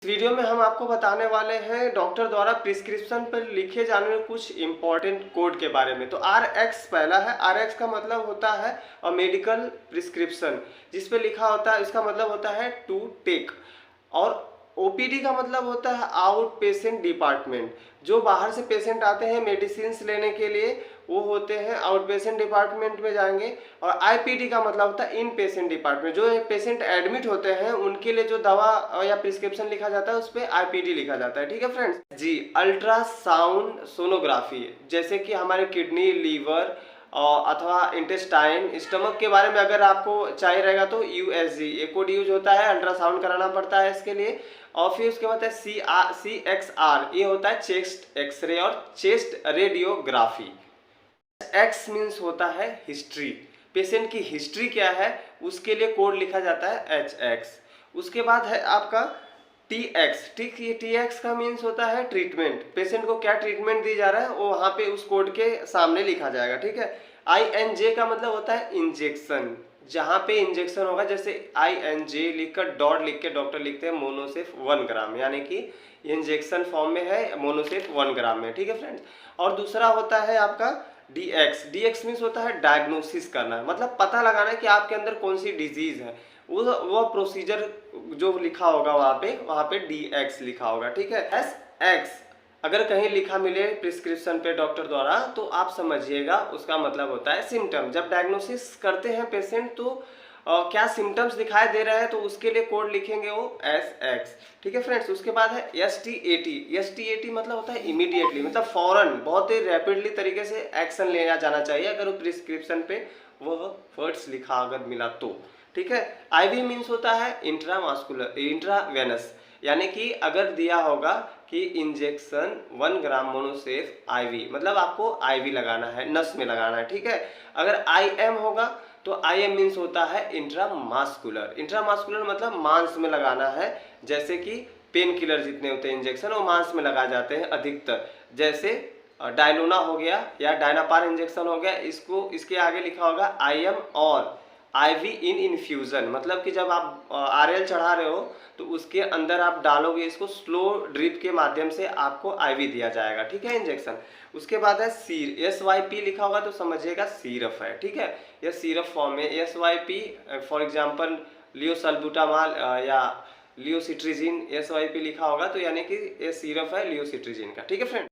Video में हम आपको बताने वाले हैं डॉक्टर द्वारा प्रिस्क्रिप्शन पर लिखे जाने वाले कुछ इंपॉर्टेंट कोड के बारे में। तो RX पहला है। RX का मतलब होता है मेडिकल प्रिस्क्रिप्शन, जिस पे लिखा होता है, इसका मतलब होता है टू टेक। और OPD का मतलब होता है आउट पेशेंट डिपार्टमेंट। जो बाहर से पेशेंट आते हैं मेडिसिन लेने के लिए, वो होते हैं आउट पेशेंट डिपार्टमेंट में जाएंगे। और IPD का मतलब होता है इन पेशेंट डिपार्टमेंट। जो एक पेशेंट एडमिट होते हैं उनके लिए जो दवा या प्रिस्क्रिप्शन लिखा जाता है उस पर IPD लिखा जाता है। ठीक है फ्रेंड्स जी। अल्ट्रासाउंड सोनोग्राफी, जैसे कि हमारे किडनी, लीवर अथवा इंटेस्टाइन, स्टमक के बारे में अगर आपको चाहिए रहेगा तो USG ये कोड यूज होता है, अल्ट्रासाउंड कराना पड़ता है इसके लिए। और फिर उसके बाद है CXR, ये होता है चेस्ट एक्सरे और चेस्ट रेडियोग्राफी। X मीन्स होता है हिस्ट्री, पेशेंट की हिस्ट्री क्या है उसके लिए कोड लिखा जाता है HX। उसके बाद है आपका TX। ठीक, ये TX का मीन्स होता है ट्रीटमेंट, पेशेंट को क्या ट्रीटमेंट दी जा रहा है वो वहाँ पे उस कोड के सामने लिखा जाएगा। ठीक है। INJ का मतलब होता है इंजेक्शन, जहाँ पे इंजेक्शन होगा, जैसे INJ लिखकर डॉट लिख के डॉक्टर लिखते हैं मोनोसेफ 1 ग्राम, यानी कि इंजेक्शन फॉर्म में है, मोनोसेफ 1 ग्राम में। ठीक है फ्रेंड्स। और दूसरा होता है आपका DX मीन्स होता है डायग्नोसिस करना, मतलब पता लगाना है कि आपके अंदर कौन सी डिजीज है। वो प्रोसीजर जो लिखा होगा वहाँ पे DX लिखा होगा। ठीक है। SX अगर कहीं लिखा मिले प्रिस्क्रिप्शन पे डॉक्टर द्वारा तो आप समझिएगा उसका मतलब होता है सिम्टम। जब डायग्नोसिस करते हैं पेशेंट तो क्या सिम्टम्स दिखाई दे रहे हैं तो उसके लिए कोड लिखेंगे वो SX। ठीक है फ्रेंड्स। उसके बाद है STAT मतलब होता है इमीडिएटली, मतलब फौरन, बहुत ही रैपिडली तरीके से एक्शन लिया जाना चाहिए अगर वो प्रिस्क्रिप्शन पे वह वर्ड्स लिखा अगर मिला तो। ठीक है। IV मीन्स होता है इंट्रावेनस, यानी कि अगर दिया होगा कि इंजेक्शन 1 ग्राम मोनोसेफ IV, मतलब आपको IV लगाना है, नस में लगाना है। ठीक है। अगर IM होगा तो IM मीन्स होता है इंट्रामास्कुलर मतलब मांस में लगाना है, जैसे कि पेन किलर जितने होते हैं इंजेक्शन वो मांस में लगाए जाते हैं अधिकतर, जैसे डायलोना हो गया या डायनापार इंजेक्शन हो गया। इसको इसके आगे लिखा होगा IM और IV इन इन्फ्यूज़न, मतलब कि जब आप RL चढ़ा रहे हो तो उसके अंदर आप डालोगे इसको, स्लो ड्रिप के माध्यम से आपको IV दिया जाएगा। ठीक है, इंजेक्शन। उसके बाद है SYP लिखा होगा तो समझिएगा सिरप है। ठीक है, यह सिरप फॉर्म में SYP, फॉर एग्जांपल लियोसल्बुटामाल या लियोसिट्रिजिन SYP लिखा होगा तो यानी कि ये सिरप है लियोसिट्रिजिन का। ठीक है फ्रेंड।